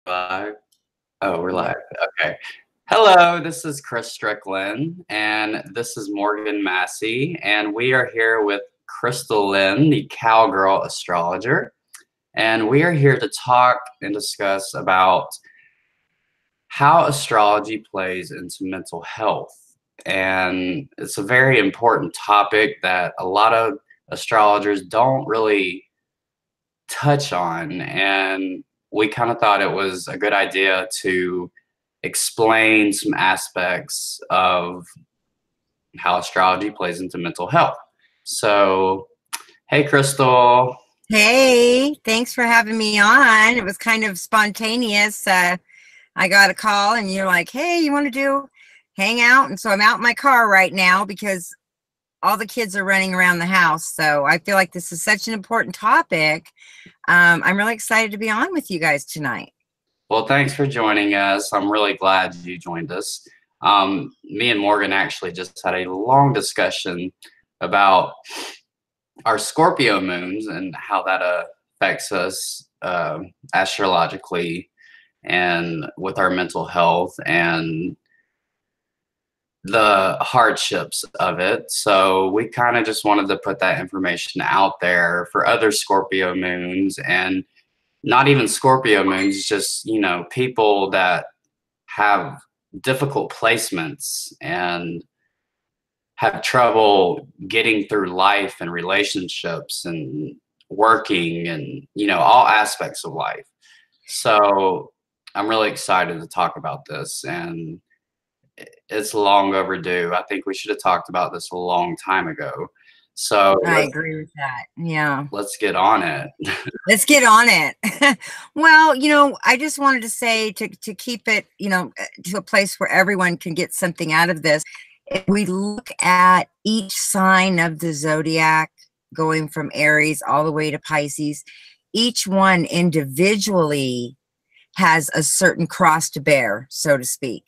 Live? Oh, we're live. Okay. Hello, this is Strickland, and this is Morgan Massey, and we are here with Chrystal Lynnn, the Cowgirl astrologer, and we are here to talk and discuss about how astrology plays into mental health. And it's a very important topic that a lot of astrologers don't really touch on, and we kind of thought it was a good idea to explain some aspects of how astrology plays into mental health. So, hey, Chrystal. Hey, thanks for having me on. It was kind of spontaneous. I got a call and you're like, hey, you want to hang out? And so I'm out in my car right now because all the kids are running around the house. So I feel like this is such an important topic. I'm really excited to be on with you guys tonight. Well, thanks for joining us. I'm really glad you joined us. Me and Morgan actually just had a long discussion about our Scorpio moons and how that affects us astrologically and with our mental health and the hardships of it. So we kind of just wanted to put that information out there for other Scorpio moons, and not even Scorpio moons, just, you know, people that have difficult placements and have trouble getting through life and relationships and working and, you know, all aspects of life. So I'm really excited to talk about this, and it's long overdue. I think we should have talked about this a long time ago. So I agree with that. Yeah. Let's get on it. Let's get on it. Well, you know, I just wanted to say to keep it, you know, to a place where everyone can get something out of this. If we look at each sign of the zodiac, going from Aries all the way to Pisces, each one individually has a certain cross to bear, so to speak,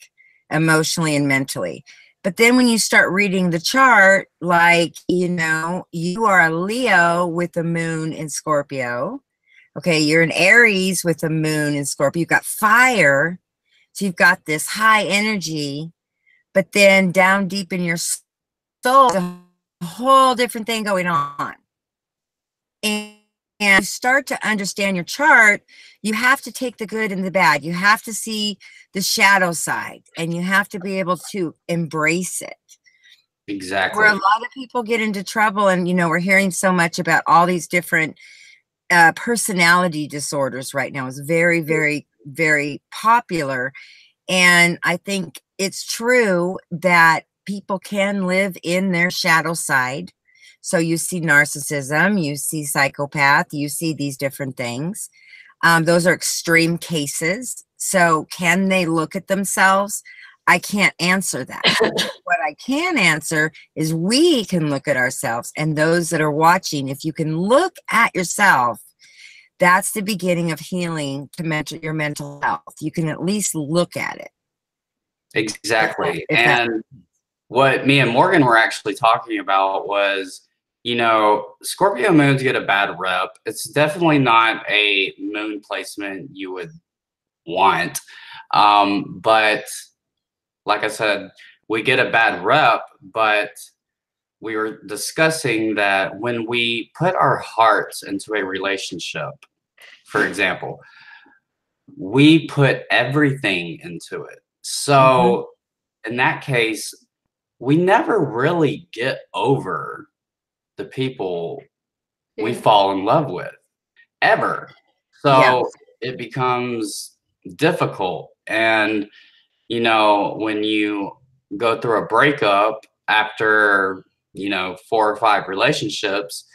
emotionally and mentally. But then when you start reading the chart, like, you know, you are a Leo with a moon in Scorpio. Okay, you're an Aries with a moon in Scorpio. You've got fire. So you've got this high energy, but then down deep in your soul, a whole different thing going on. And you start to understand your chart, you have to take the good and the bad. You have to see the shadow side, and you have to be able to embrace it. Exactly. Where a lot of people get into trouble, and, you know, we're hearing so much about all these different personality disorders right now. It's very, very, very popular. And I think it's true that people can live in their shadow side. So you see narcissism, you see psychopath, you see these different things. Those are extreme cases. So can they look at themselves? I can't answer that. What I can answer is we can look at ourselves, and those that are watching, if you can look at yourself, that's the beginning of healing to your mental health. You can at least look at it. Exactly. And what me and Morgan were actually talking about was, you know, Scorpio moons get a bad rep. It's definitely not a moon placement you would want. But like I said, we get a bad rep, but we were discussing that when we put our hearts into a relationship, for example, we put everything into it. So in that case, we never really get over the people we fall in love with ever. So it becomes difficult. And, you know, when you go through a breakup after, you know, 4 or 5 relationships,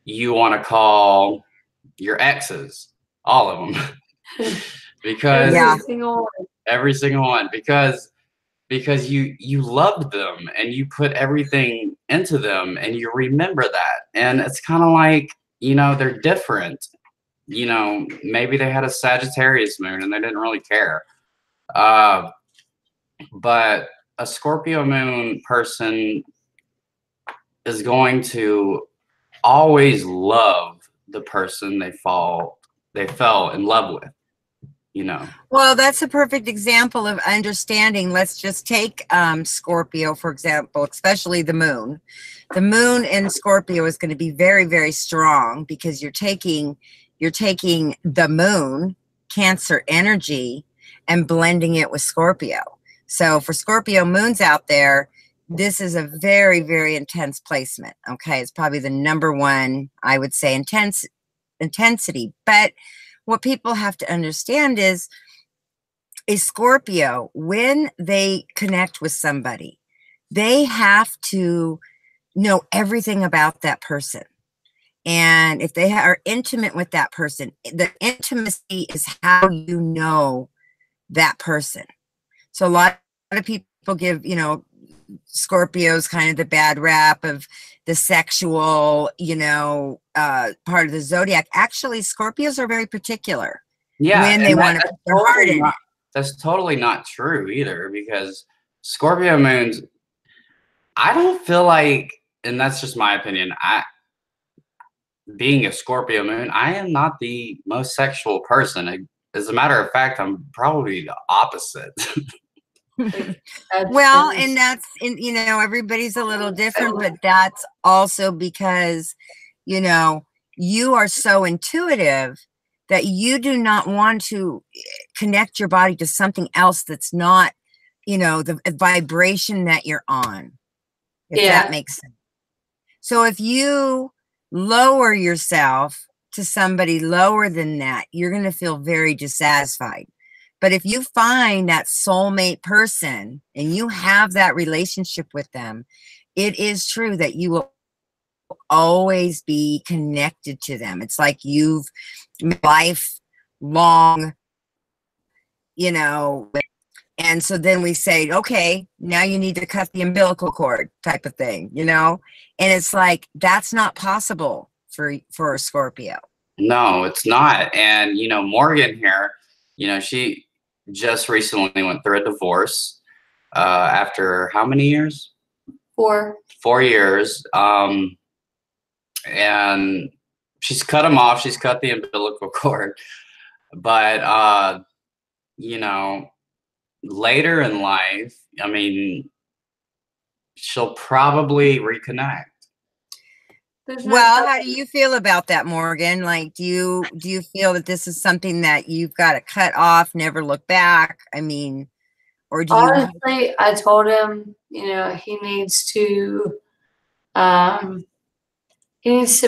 you want to call your exes, all of them, because every single one, because you loved them and you put everything into them and you remember that. And it's kind of like, you know, they're different. You know, maybe they had a Sagittarius moon and they didn't really care. But a Scorpio moon person is going to always love the person they fell in love with. you know. Well, that's a perfect example of understanding. Let's just take Scorpio, for example, especially the moon. The moon in Scorpio is going to be very, very strong because you're taking the moon, Cancer energy, and blending it with Scorpio. So for Scorpio moons out there, this is a very, very intense placement. Okay, it's probably the number one, I would say, intensity. But what people have to understand is Scorpio, when they connect with somebody, they have to know everything about that person. And if they are intimate with that person, the intimacy is how you know that person. So a lot of people give, Scorpios kind of the bad rap of the sexual, part of the zodiac. Actually, Scorpios are very particular when they want to put their heart in it. That's totally not true either, because Scorpio moons, I don't feel like, and that's just my opinion, being a Scorpio moon, I am not the most sexual person. As a matter of fact, I'm probably the opposite. Well, and everybody's a little different, but that's also because, you are so intuitive that you do not want to connect your body to something else that's not, the vibration that you're on, if that makes sense. So if you lower yourself to somebody lower than that, you're going to feel very dissatisfied. But if you find that soulmate person and you have that relationship with them, it is true that you will always be connected to them. It's like you've lifelong, and so then we say, okay, now you need to cut the umbilical cord type of thing, and it's like, that's not possible for a Scorpio. No, it's not. And, Morgan here, she just recently went through a divorce after how many years? 4. 4 years. And she's cut him off. She's cut the umbilical cord. But, later in life, she'll probably reconnect. Well, how do you feel about that, Morgan? Like, do you feel that this is something that you've got to cut off, never look back? Or do you? Honestly, I told him, he needs to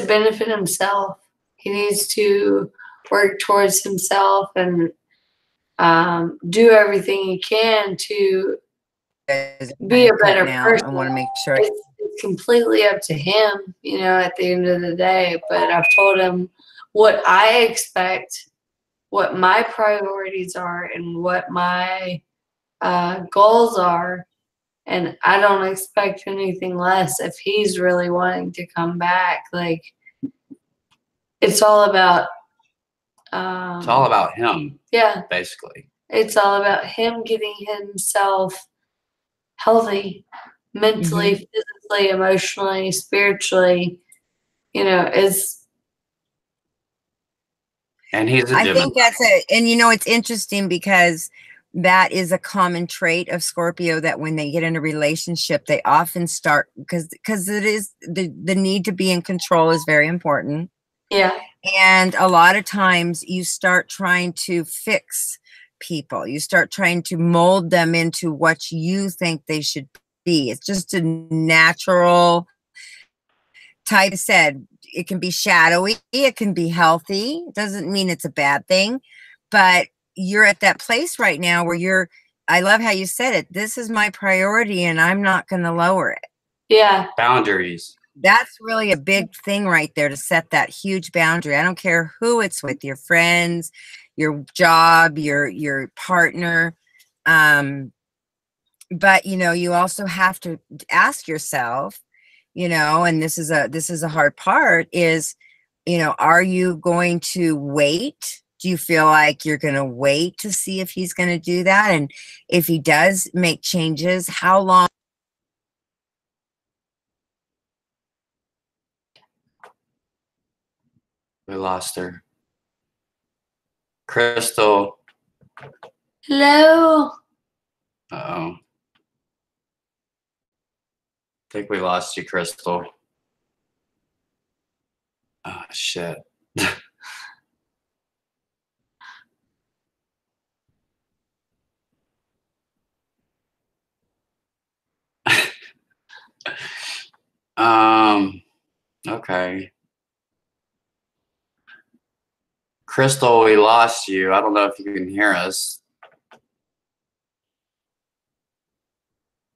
benefit himself. He needs to work towards himself and do everything he can to be a better person. I want to make sure. It's completely up to him, at the end of the day. But I've told him what I expect, what my priorities are, and what my goals are. And I don't expect anything less if he's really wanting to come back. Like, it's all about him. Yeah. Basically. It's all about him getting himself healthy, mentally, physically, emotionally, spiritually, and he's a Gemini. I think that's and it's interesting because that is a common trait of Scorpio, that when they get in a relationship, they often start, because it is the need to be in control is very important. Yeah. And a lot of times you start trying to fix people. You start trying to mold them into what you think they should be. It's just a natural type. Said, it can be shadowy, it can be healthy. It doesn't mean it's a bad thing, but you're at that place right now where I love how you said it. This is my priority and I'm not going to lower it. Yeah. Boundaries. That's really a big thing right there, to set that huge boundary. I don't care who it's with, your friends, your job, your partner. But, you also have to ask yourself, and this is a hard part is, are you going to wait? Do you feel like you're going to wait to see if he's going to do that? And if he does make changes, how long? We lost her. Chrystal, Hello. Uh-oh. I think we lost you, Chrystal. Oh, shit. Okay. Chrystal, we lost you. I don't know if you can hear us.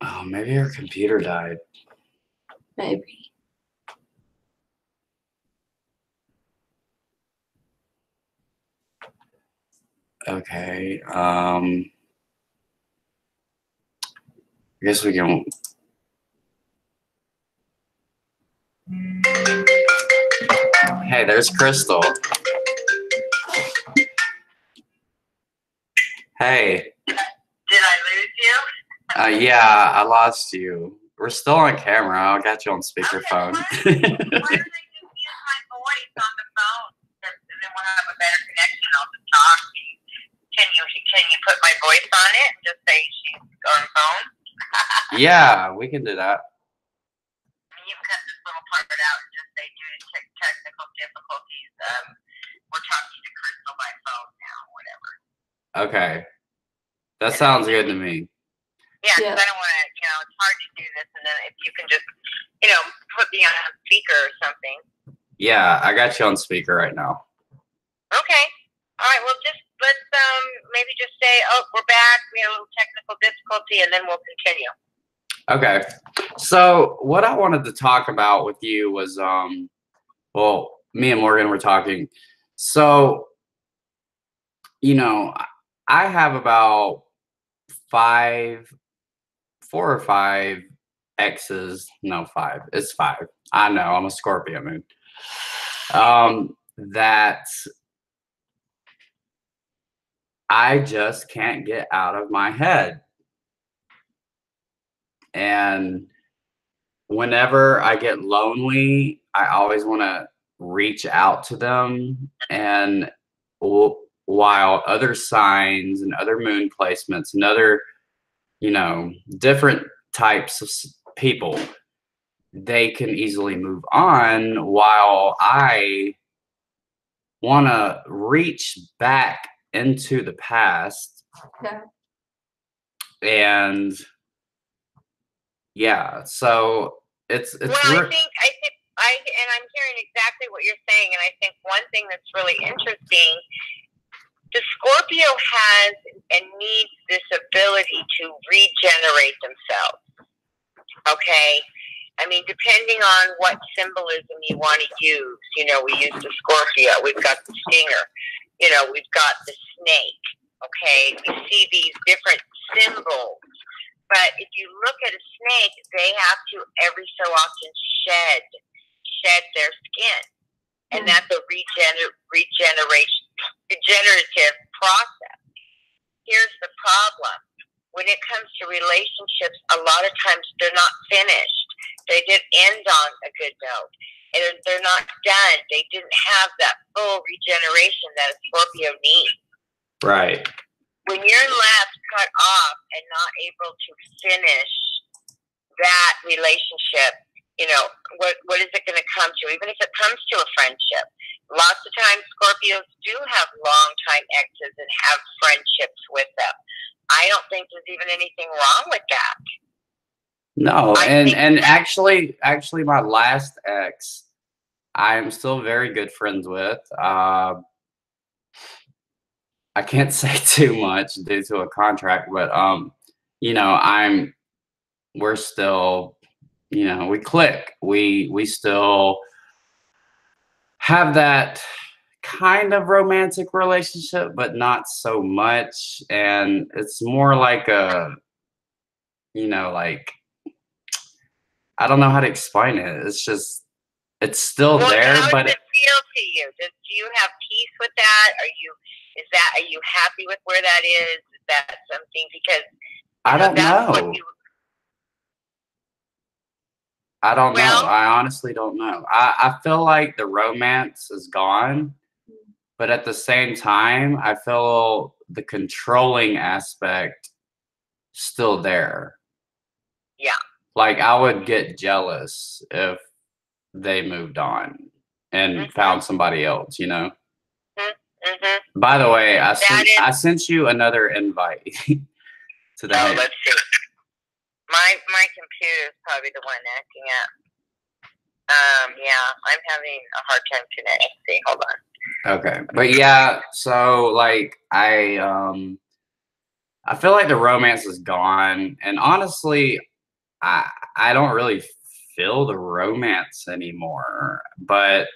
Oh, maybe her computer died. Maybe. Okay. I guess we can. Hey, there's Chrystal. Hey. Did I lose you? Yeah, I lost you. We're still on camera. I got you on speakerphone. Why don't I just use my voice on the phone? And then we'll have a better connection. I'll just talk. Can you put my voice on it and just say she's on the phone? Yeah, we can do that. You can cut this little part out and just say due to technical difficulties, we're talking to Chrystal by phone now, whatever. Okay. That sounds good to me. Yeah, because I don't want to, it's hard to do this, and then if you can just, put me on a speaker or something. Yeah, I got you on speaker right now. Okay. All right, well, let's maybe just say, oh, we're back, we had a little technical difficulty, and then we'll continue. Okay. So what I wanted to talk about with you was, well, me and Morgan were talking. So, I have about 4 or 5 exes. No, 5. It's 5. I know, I'm a Scorpio moon. That I just can't get out of my head. And whenever I get lonely, I always want to reach out to them. And while other signs and other moon placements and other, different types of people, they can easily move on, while I want to reach back into the past. Yeah. And yeah, so it's well, I think and I'm hearing exactly what you're saying, and I think one thing that's really interesting, the Scorpio has and needs this ability to regenerate themselves. Okay? I mean, depending on what symbolism you want to use, we use the Scorpio, we've got the stinger, we've got the snake, okay? We see these different symbols. But if you look at a snake, they have to every so often shed their skin. And that's a regenerative process. Here's the problem. When it comes to relationships, a lot of times they're not finished. They didn't end on a good note. And they're not done. They didn't have that full regeneration that a Scorpio needs. right. When you're left cut off and not able to finish that relationship, what is it going to come to? Even if it comes to a friendship. Lots of times Scorpios do have long-time exes and have friendships with them. I don't think there's even anything wrong with that. No, and actually my last ex, I am still very good friends with. I can't say too much due to a contract, but we're still, we click. We still have that kind of romantic relationship, but not so much. And it's more like a, like, I don't know how to explain it. It's just, it's still there, how but does it feel to you? Do you have peace with that? Are you happy with where that is? Is that something, because I don't know. I don't know. I honestly don't know. I feel like the romance is gone, but at the same time, I feel the controlling aspect still there. Yeah. Like, I would get jealous if they moved on and found somebody else, you know? By the way, I sent you another invite to the Oh, let's see. My computer is probably the one acting up. Yeah, I'm having a hard time today. Let's see, hold on. Okay. But yeah, so like I feel like the romance is gone, and honestly, I don't really feel the romance anymore. But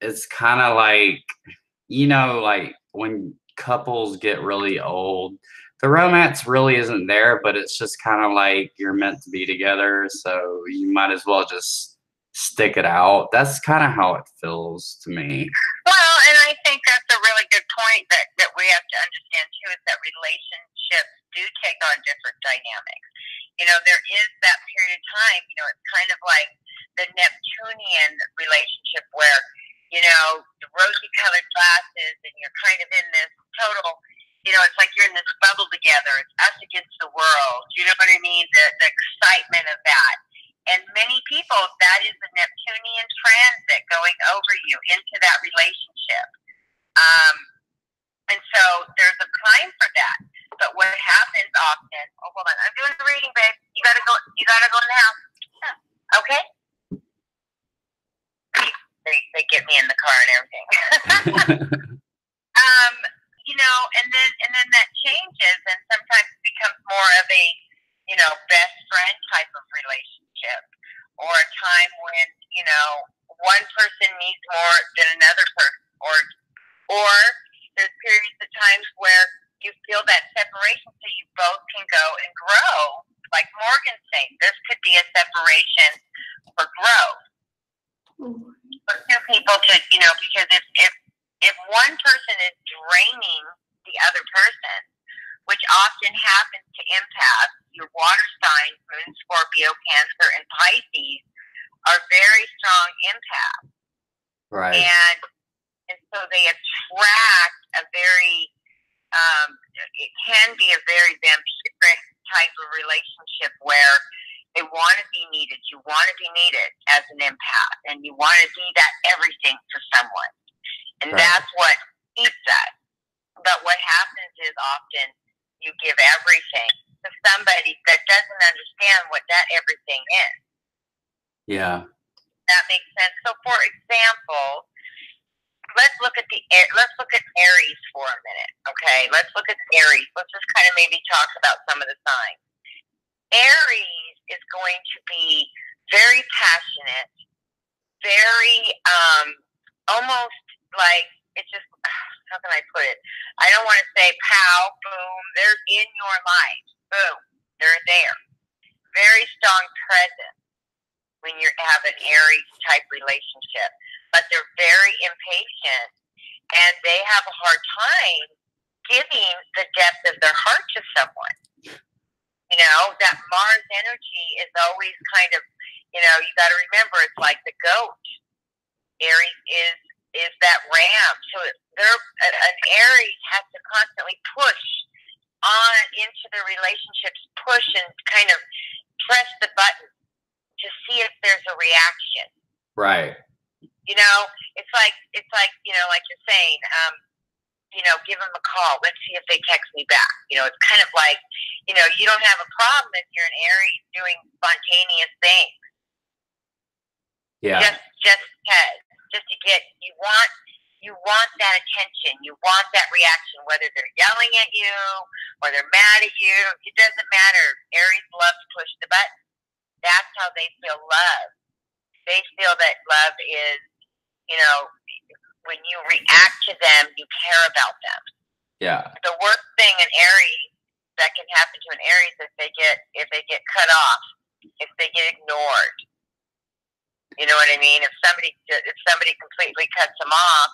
it's kind of like, you know, like when couples get really old, the romance really isn't there, but it's just kind of like you're meant to be together, so you might as well just stick it out. That's kind of how it feels to me. Well, and I think that's a really good point that we have to understand too, is that relationships do take on different dynamics. You know, there is that period of time, you know, it's kind of like the Neptunian relationship where, you know, the rosy colored glasses and you're kind of in this total, you know, it's like you're in this bubble together. It's us against the world. You know what I mean? The excitement of that. And many people, that is the Neptunian transit going over you into that relationship. And so there's a time for that. But what happens often, oh, hold on, I'm doing the reading, babe. You gotta go in the house. Okay? They get me in the car and everything. You know, and then that changes, and sometimes it becomes more of a, you know, best friend type of relationship, or a time when, you know, one person needs more than another person, or there's periods of times where you feel that separation so you both can go and grow. Like Morgan's saying, this could be a separation for growth. For two people to, you know, because if one person is draining the other person, which often happens to empaths, your water signs, Moon, Scorpio, Cancer, and Pisces, are very strong empaths. Right. And so they attract a very, it can be a very vampiric type of relationship where they want to be needed. You want to be needed as an empath, and you want to be that everything for someone. And that's what keeps us. But what happens is often you give everything to somebody that doesn't understand what that everything is. Yeah. That makes sense. So, for example, let's look at Aries for a minute. Okay, let's look at Aries. Let's just kind of maybe talk about some of the signs. Aries is going to be very passionate, very almost like, it's just, how can I put it? I don't want to say pow, boom, they're in your life. Boom, they're there. Very strong presence when you have an Aries type relationship. But they're very impatient, and they have a hard time giving the depth of their heart to someone. You know, that Mars energy is always kind of, you know, you got to remember, it's like the goat. Aries is that ram. So an Aries has to constantly push on into the relationships, push and kind of press the button to see if there's a reaction. Right. You know, it's like, you know, like you're saying, you know, give them a call. Let's see if they text me back. You know, it's kind of like, you know, you don't have a problem if you're an Aries doing spontaneous things. Yeah. Just because, just to get, you want that attention. You want that reaction, whether they're yelling at you or they're mad at you. It doesn't matter. Aries love to push the button. That's how they feel love. They feel that love is, you know, when you react to them, you care about them. Yeah. The worst thing an Aries that can happen to an Aries is if they get cut off, if they get ignored. You know what I mean? If somebody completely cuts them off,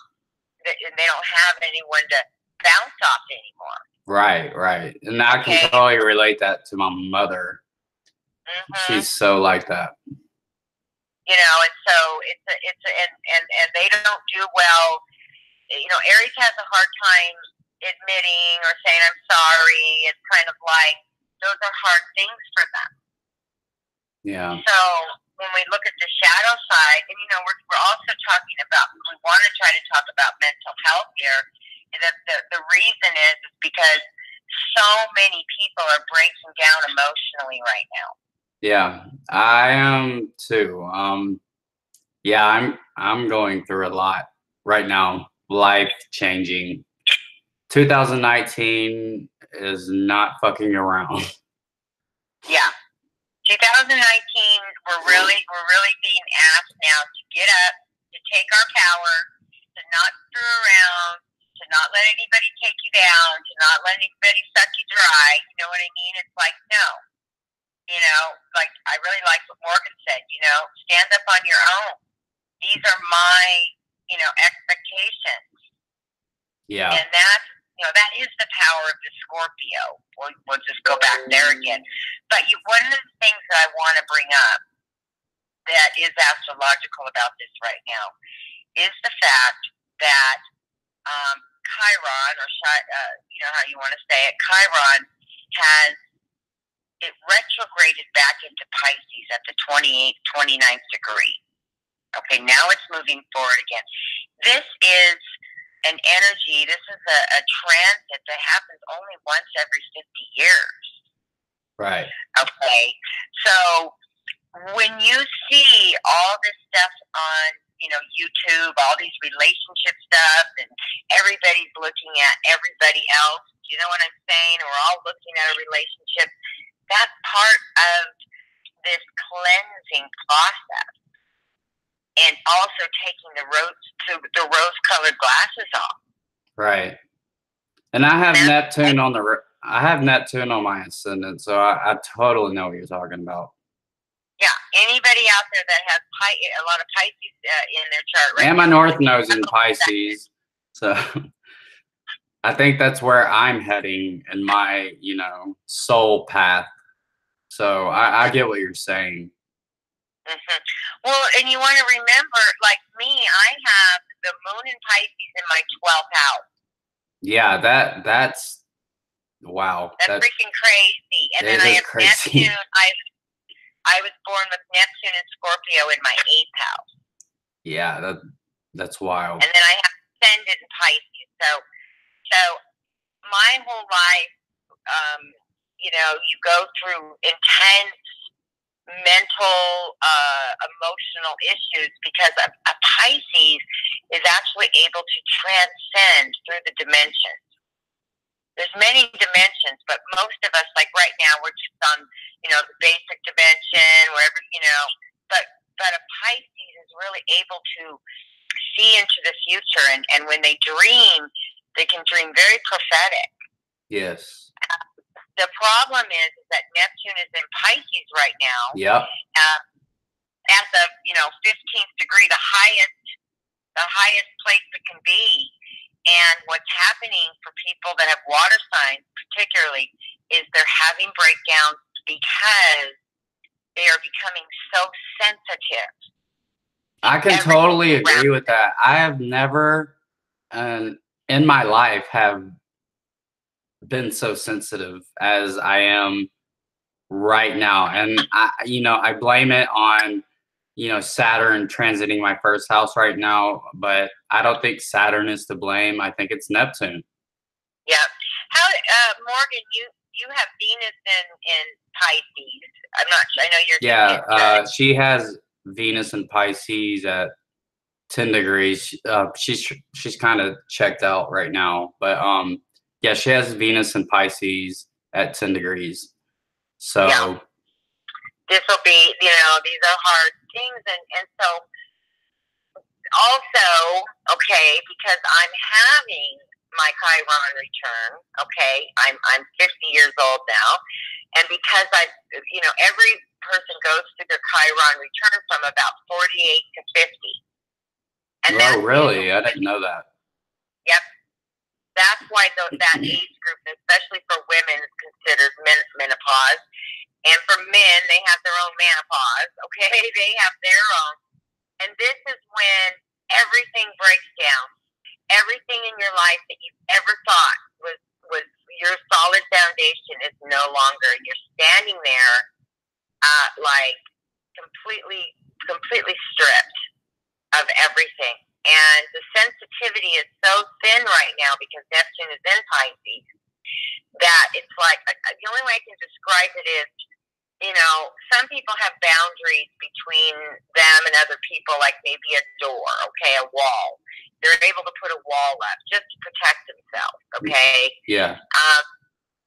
and they don't have anyone to bounce off anymore. Right. And I can totally relate that to my mother. She's so like that. You know, and so and they don't do well. You know, Aries has a hard time admitting or saying I'm sorry. It's kind of like those are hard things for them. Yeah. So when we look at the shadow side, and we're also talking about, we want to try to talk about mental health here. And the reason is because so many people are breaking down emotionally right now. Yeah, I am too. Yeah, I'm going through a lot right now. Life changing. 2019 is not fucking around. Yeah. 2019, we're really being asked now to get up, to take our power, to not screw around, to not let anybody take you down, to not let anybody suck you dry. You know what I mean? It's like, no. Like I really like what Morgan said, stand up on your own. These are my, expectations. Yeah. And that's, that is the power of the Scorpio. We'll just go back there again. But one of the things that I want to bring up that is astrological about this right now is the fact that Chiron, or how you want to say it, Chiron it retrograded back into Pisces at the 29th degree. Okay, now it's moving forward again. This is an energy, this is a transit that happens only once every 50 years. Right. Okay, so when you see all this stuff on, YouTube, all these relationship stuff, and everybody's looking at everybody else, you know what I'm saying? We're all looking at a relationship. That's part of this cleansing process. And also taking the rose-colored glasses off. Right. And I have Neptune on my ascendant, so I totally know what you're talking about. Yeah. Anybody out there that has a lot of Pisces in their chart, right? And my North Node's in Pisces, so I think that's where I'm heading in my, soul path. So I get what you're saying. Mm-hmm. Well, and you want to remember, like me, I have the moon in Pisces in my 12th house. Yeah, that's wow. That's freaking crazy. And then I have crazy. Neptune. I was born with Neptune and Scorpio in my 8th house. Yeah, that's wild. And then I have Ascendant in Pisces. So my whole life, you go through intense mental, emotional issues because a Pisces is actually able to transcend through the dimensions. There's many dimensions, but most of us, like right now, we're just on, the basic dimension, wherever, but a Pisces is really able to see into the future, and when they dream, they can dream very prophetic. Yes. The problem is that Neptune is in Pisces right now. Yep. At the 15th degree, the highest place it can be. And what's happening for people that have water signs, particularly, is they're having breakdowns because they are becoming so sensitive. I can totally agree with that. I have never, in my life, have been so sensitive as I am right now, and I blame it on Saturn transiting my first house right now, but I don't think Saturn is to blame. I think it's Neptune. Yeah. How Morgan, you have Venus in Pisces. I'm not sure. I know you're. Yeah, she has Venus in Pisces at 10 degrees. She's kind of checked out right now, but yeah, she has Venus in Pisces at 10 degrees. So yeah. This will be, these are hard things, and so also, okay, because I'm having my Chiron return, okay, I'm 50 years old now, and because every person goes through their Chiron return from about 48 to 50. And oh, really? I didn't know that. Yep. That's why that age group, especially for women, is considered menopause. And for men, they have their own menopause, okay? They have their own. And this is when everything breaks down. Everything in your life that you've ever thought thin right now because Neptune is in Pisces, that it's like, the only way I can describe it is, you know, some people have boundaries between them and other people, like maybe a door, okay, a wall. They're able to put a wall up just to protect themselves, okay? Yeah.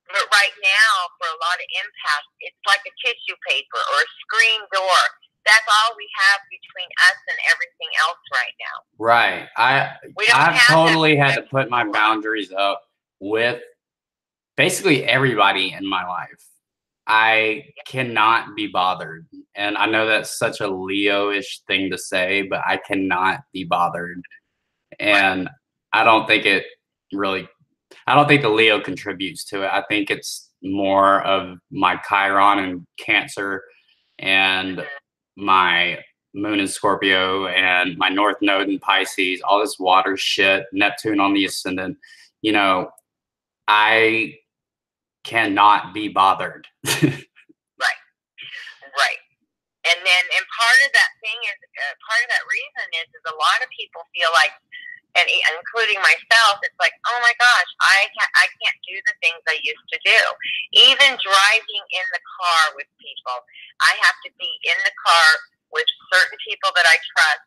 But right now, for a lot of empaths, it's like a tissue paper or a screen door. That's all we have between us and everything else right now. Right. I've totally had to put my boundaries up with basically everybody in my life. I cannot be bothered. And I know that's such a Leo-ish thing to say, but I cannot be bothered. And I don't think the Leo contributes to it. I think it's more of my Chiron and Cancer and my Moon in Scorpio and my North Node in Pisces, all this water shit, Neptune on the ascendant. You know, I cannot be bothered. Right. And part of that thing is, part of that reason is a lot of people feel like, and including myself, it's like, oh my gosh, I can't do the things I used to do. Even driving in the car with people, I have to be in the car with certain people that I trust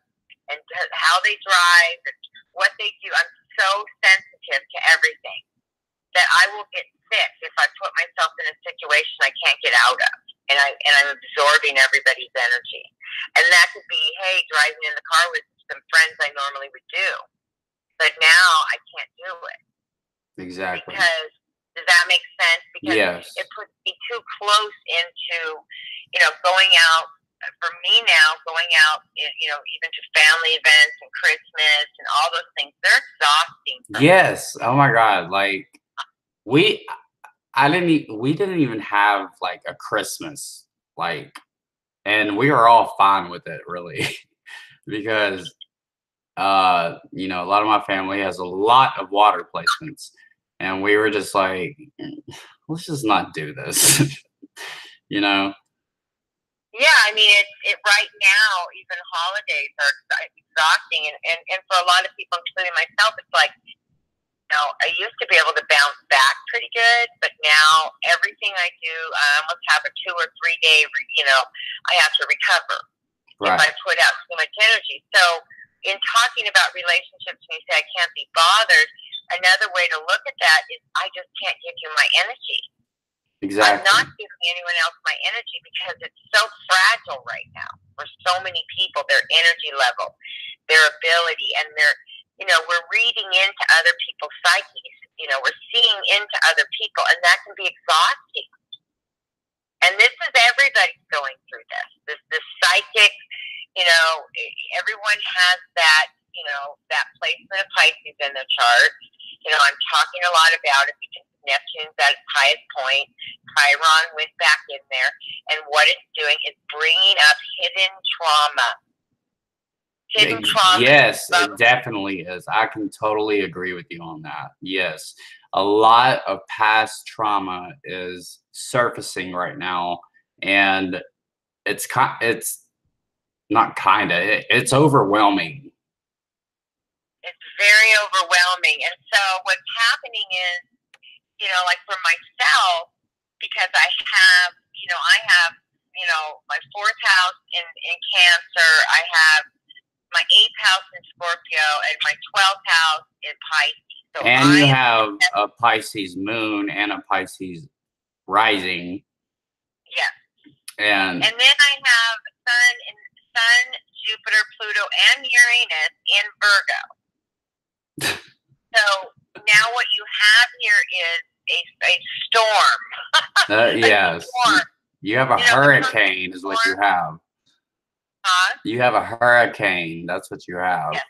and how they drive and what they do. I'm so sensitive to everything that I will get sick if I put myself in a situation I can't get out of, and I'm absorbing everybody's energy. And that could be, hey, driving in the car with some friends I normally would do, but now I can't do it. Exactly. Because, does that make sense? Because yes. It puts me too close into, you know, going out. For me now, going out, you know, even to family events and Christmas and all those things, they're exhausting. Yes. Oh my God. Like we didn't even have like a Christmas, like, and we were all fine with it, really, because you know, a lot of my family has a lot of water placements, and we were just like, let's just not do this. You know. Yeah, I mean, it right now, even holidays are exhausting, and for a lot of people, including myself, it's like, you know, I used to be able to bounce back pretty good, but now everything I do, I almost have a 2 or 3 day, you know, I have to recover if I put out too much energy. So, in talking about relationships, when you say I can't be bothered, another way to look at that is I just can't give you my energy. Exactly. I'm not giving anyone else my energy because it's so fragile right now for so many people, their energy level, their ability, and their, you know, we're reading into other people's psyches, you know, we're seeing into other people, and that can be exhausting. And this is everybody's going through this psychic, you know, everyone has that, you know, that placement of Pisces in their chart. You know, I'm talking a lot about it because Neptune's at its highest point. Chiron went back in there, and what it's doing is bringing up hidden trauma. Hidden trauma. Yes, it definitely is. I can totally agree with you on that. Yes, a lot of past trauma is surfacing right now, and it's not kinda. It's overwhelming. It's very overwhelming, and so what's happening is, you know, like for myself, because I have, you know, my 4th house in Cancer, I have my 8th house in Scorpio, and my 12th house in Pisces. So and you have a Pisces moon and a Pisces rising. Yes. And then I have Sun, Jupiter, Pluto, and Uranus in Virgo. So now what you have here is a storm. Yes. Storm. You have a hurricane is what you have. You have a hurricane. That's what you have. Yes.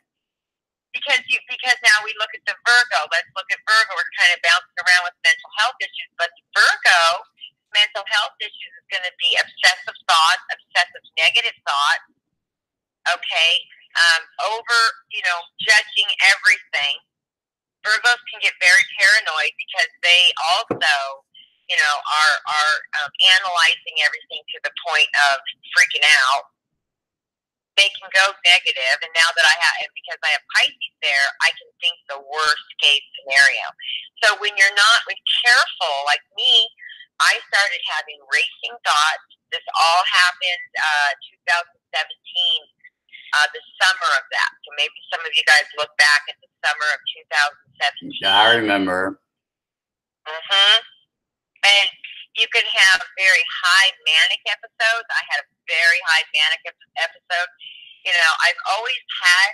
Because now we look at the Virgo. Let's look at Virgo. We're kind of bouncing around with mental health issues, but Virgo mental health issues is going to be obsessive thoughts, obsessive negative thoughts. Okay, judging everything. Virgos can get very paranoid because they also, are analyzing everything to the point of freaking out. they can go negative, and now that I have, and because I have Pisces there, I can think the worst case scenario. So when you're not careful, like me, I started having racing thoughts. This all happened 2017, the summer of that. So maybe some of you guys look back at the summer of 2017. Yeah, I remember. And you can have very high manic episodes. I had a very high manic episode. You know, I've always had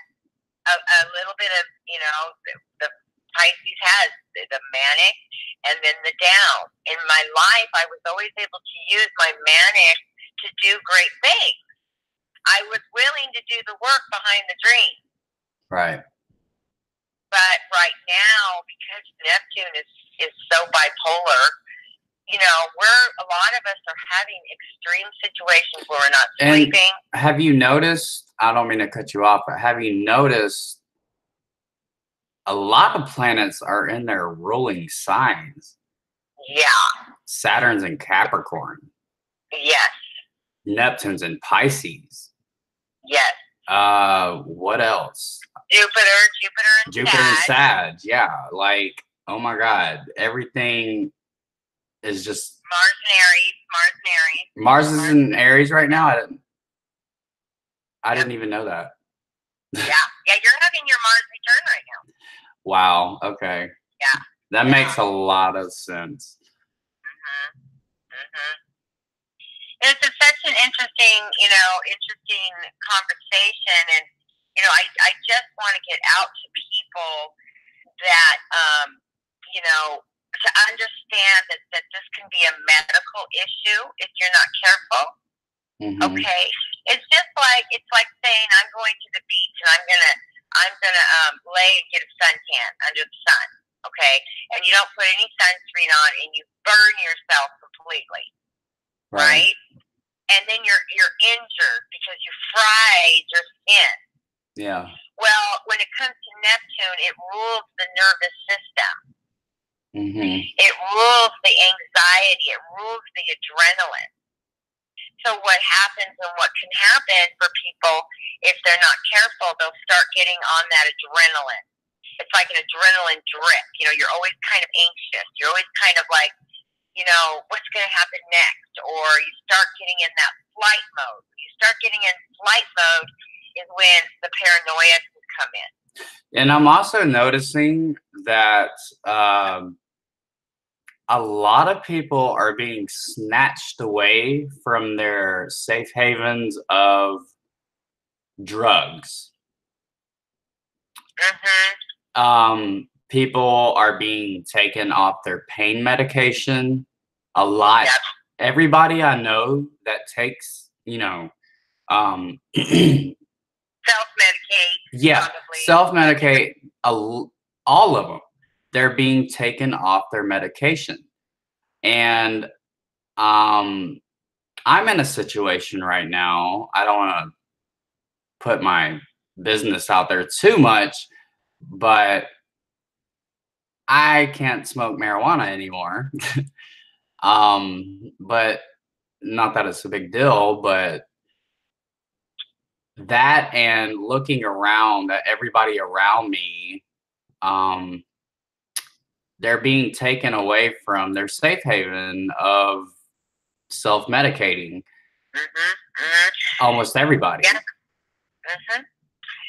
a little bit of, you know, the Pisces has the manic and then the down. In my life, I was always able to use my manic to do great things. I was willing to do the work behind the dream. Right. But right now, because Neptune is so bipolar, you know, a lot of us are having extreme situations where we're not sleeping. Have you noticed, I don't mean to cut you off, but have you noticed a lot of planets are in their ruling signs? Yeah. Saturn's in Capricorn. Yes. Neptune's in Pisces. Yes. What else? Jupiter and Sag. Yeah. Like, oh my God. Everything is just Mars is in Aries right now. I didn't even know that. Yeah. Yeah, you're having your Mars return right now. Wow. Okay. Yeah. That makes a lot of sense. It's such an interesting conversation, and I just want to get out to people that to understand that this can be a medical issue if you're not careful. Okay, it's like saying I'm going to the beach and I'm gonna lay and get a suntan under the sun. Okay, and you don't put any sunscreen on and you burn yourself completely. Right? And then you're injured because you fried your skin. Yeah. Well, when it comes to Neptune, it rules the nervous system. It rules the anxiety. It rules the adrenaline. So what happens and what can happen for people, if they're not careful, they'll start getting on that adrenaline. It's like an adrenaline drip. You know, you're always kind of anxious. You're always kind of like, what's going to happen next? Or you start getting in that flight mode. When you start getting in flight mode is when the paranoia can come in. And I'm also noticing that a lot of people are being snatched away from their safe havens of drugs. People are being taken off their pain medication a lot. Yep. Everybody I know that takes, self-medicate. Yeah, probably. self-medicate. All of them, they're being taken off their medication, and I'm in a situation right now. I don't want to put my business out there too much, but I can't smoke marijuana anymore. But not that it's a big deal, but that and looking around at everybody around me, they're being taken away from their safe haven of self-medicating. Almost everybody. Yeah.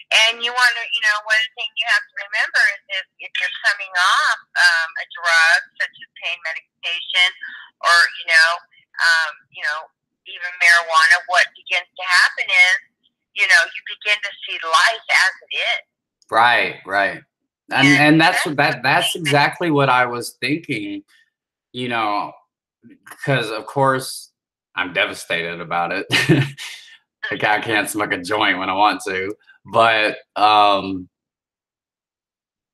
And you want to, one thing you have to remember is if you're coming off a drug such as pain medication or, even marijuana, what begins to happen is, you begin to see life as it is. Right. And that's exactly what I was thinking, because of course I'm devastated about it. Like I can't smoke a joint when I want to, but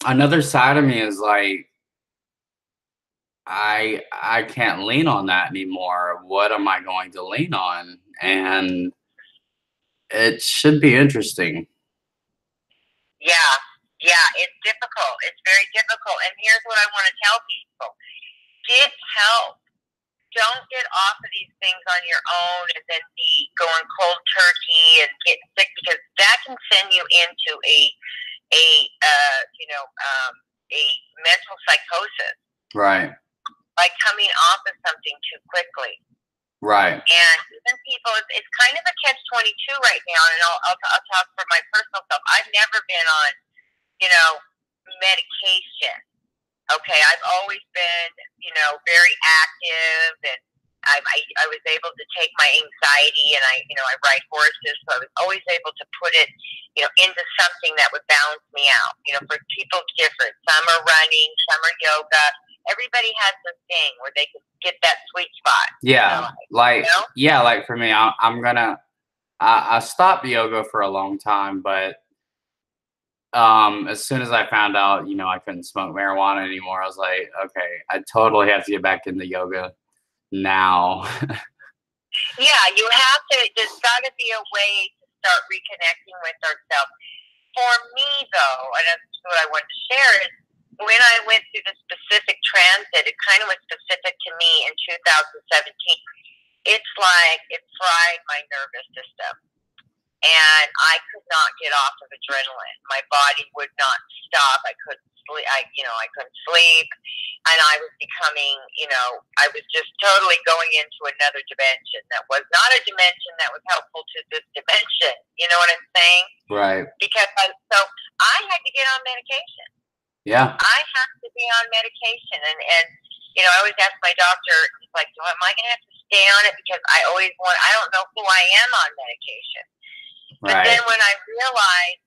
another side of me is like, I can't lean on that anymore. What am I going to lean on? And it should be interesting. Yeah, it's difficult. It's very difficult. And here's what I want to tell people. Get help. don't get off of these things on your own and then be going cold turkey and getting sick, because that can send you into a mental psychosis. Right. Like coming off of something too quickly. Right. And even people, it's kind of a catch-22 right now. And I'll talk for my personal self. I've never been on, medication. Okay, I've always been, very active, and I was able to take my anxiety, and I ride horses, so I was always able to put it, into something that would balance me out. For people, different. Some are running, some are yoga. Everybody has this thing where they can get that sweet spot. Yeah, like for me, I stopped yoga for a long time, but as soon as I found out, I couldn't smoke marijuana anymore, I was like, okay, I totally have to get back into yoga now. Yeah, you have to. There's got to be a way to start reconnecting with ourselves. For me, though, and that's what I wanted to share, is when I went through the specific transit, it kind of was specific to me in 2017. It's like it fried my nervous system. And I could not get off of adrenaline. My body would not stop. I couldn't sleep. I couldn't sleep, and I was becoming, I was just totally going into another dimension that was not a dimension that was helpful to this dimension. You know what I'm saying? Right. Because I had to get on medication. Yeah. I have to be on medication, and I always ask my doctor, he's like, am I going to have to stay on it? Because I don't know who I am on medication. But then when I realized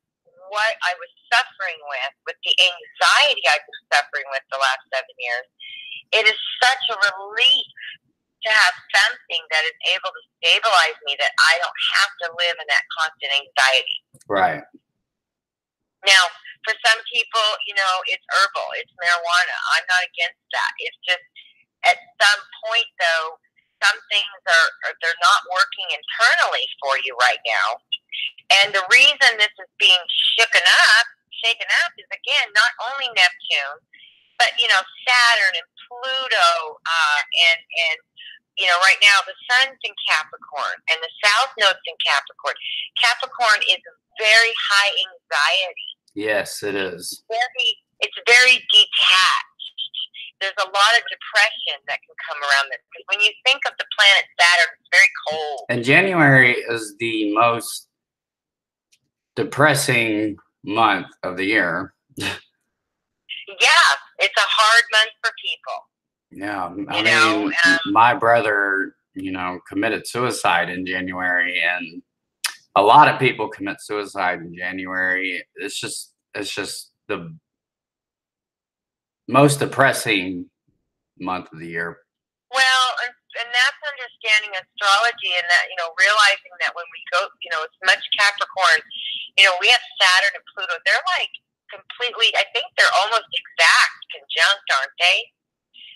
what I was suffering with the anxiety I was suffering with the last 7 years, it is such a relief to have something that is able to stabilize me, that I don't have to live in that constant anxiety. Right. Now, for some people, it's herbal, it's marijuana. I'm not against that. It's just at some point, though, some things they're not working internally for you right now. And the reason this is being shaken up is, again, not only Neptune, but, Saturn and Pluto, and right now the sun's in Capricorn and the south node's in Capricorn. Capricorn is very high anxiety. Yes, it is. It's very detached. There's a lot of depression that can come around this. Because when you think of the planet Saturn, it's very cold. And January is the most depressing month of the year. Yeah, it's a hard month for people. Yeah, I mean, my brother, committed suicide in January, and a lot of people commit suicide in January. It's just the most depressing month of the year. Well, and that's understanding astrology, and that, realizing that when we go, it's much Capricorn, we have Saturn and Pluto. They're like completely, I think they're almost exact conjunct, aren't they?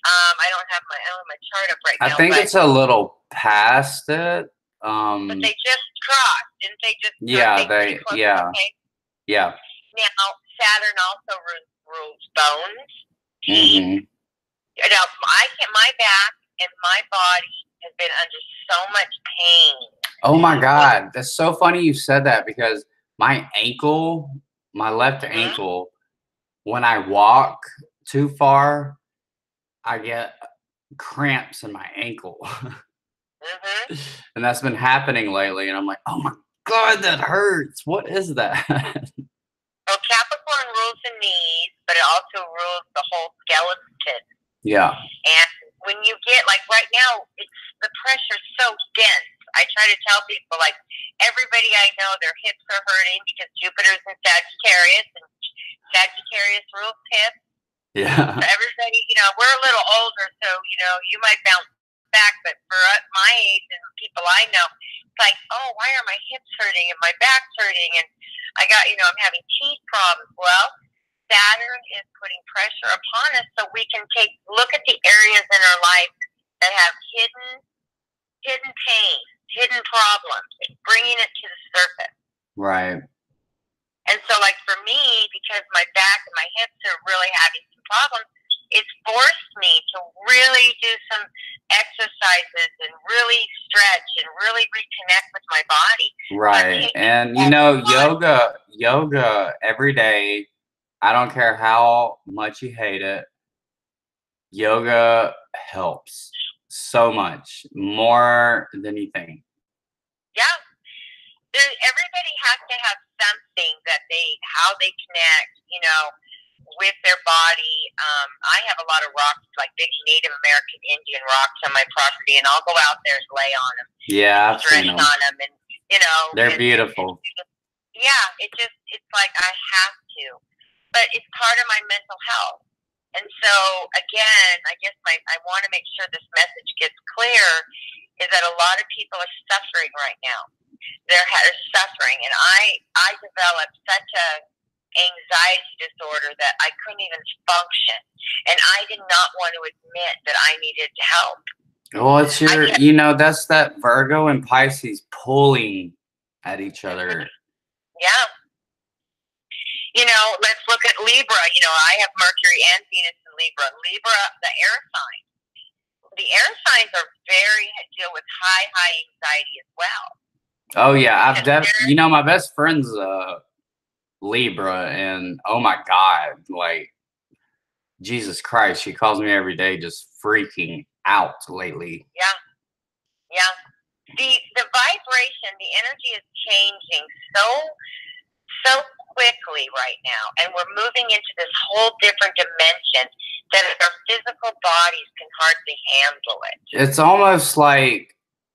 I don't have my chart up right now. I think it's a little past it. But they just crossed, didn't they? Yeah, yeah. Okay? Yeah. Now, Saturn also rules bones, teeth. Mm-hmm. Now, my back and my body has been under so much pain. Oh my God, that's so funny you said that, because my left ankle, when I walk too far, I get cramps in my ankle. Mm-hmm. And that's been happening lately, and I'm like, oh my God, that hurts. What is that? Well, Capricorn rules the knees, but it also rules the whole skeleton. Yeah. And when you get, like right now, the pressure's so dense. I try to tell people, like, everybody I know, their hips are hurting because Jupiter's in Sagittarius, and Sagittarius rules hips. Yeah. So everybody, we're a little older, so, you might bounce back, but for us, my age and people I know, it's like, oh, why are my hips hurting and my back's hurting, and I got, I'm having teeth problems. Well, Saturn is putting pressure upon us, so we can look at the areas in our life that have hidden pain, hidden problems, bringing it to the surface. Right. And so, like, for me, because my back and my hips are really having some problems, it's forced me to really do some exercise exercises and really stretch and really reconnect with my body. Right. And you know, yoga every day, I don't care how much you hate it, yoga helps so much more than you think. Yeah. Everybody has to have something that how they connect, with their body. I have a lot of rocks, like big Native American Indian rocks on my property, and I'll go out there and lay on them. Yeah, I've stretch seen them. on them, and they're beautiful. Yeah, it's like I have to, but it's part of my mental health. And so again, I guess I want to make sure this message gets clear is that a lot of people are suffering right now. They're suffering, and I developed such a anxiety disorder that I couldn't even function, and I did not want to admit that I needed help. Well, it's that's that Virgo and Pisces pulling at each other. Yeah. Let's look at Libra. I have Mercury and Venus in Libra. Libra, the air sign. The air signs deal with high anxiety as well. Oh yeah, my best friend's Libra, and oh my God, like Jesus Christ, she calls me every day just freaking out lately. Yeah. The vibration, the energy is changing so quickly right now, and we're moving into this whole different dimension that our physical bodies can hardly handle it.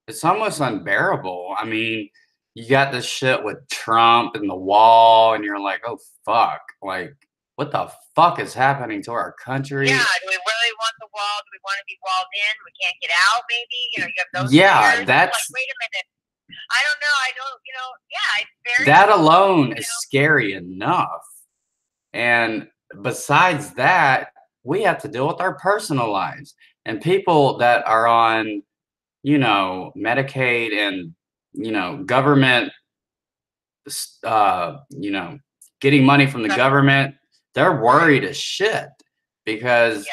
It's almost unbearable. I mean, you got this shit with Trump and the wall, and you're like, oh fuck, like what the fuck is happening to our country? Yeah, do we really want the wall? Do we want to be walled in? We can't get out, maybe? You have those fears. That's like, wait a minute. I don't know. It's very that alone is scary enough. And besides that, we have to deal with our personal lives. And people that are on, Medicaid and, government, getting money from the government, they're worried as shit because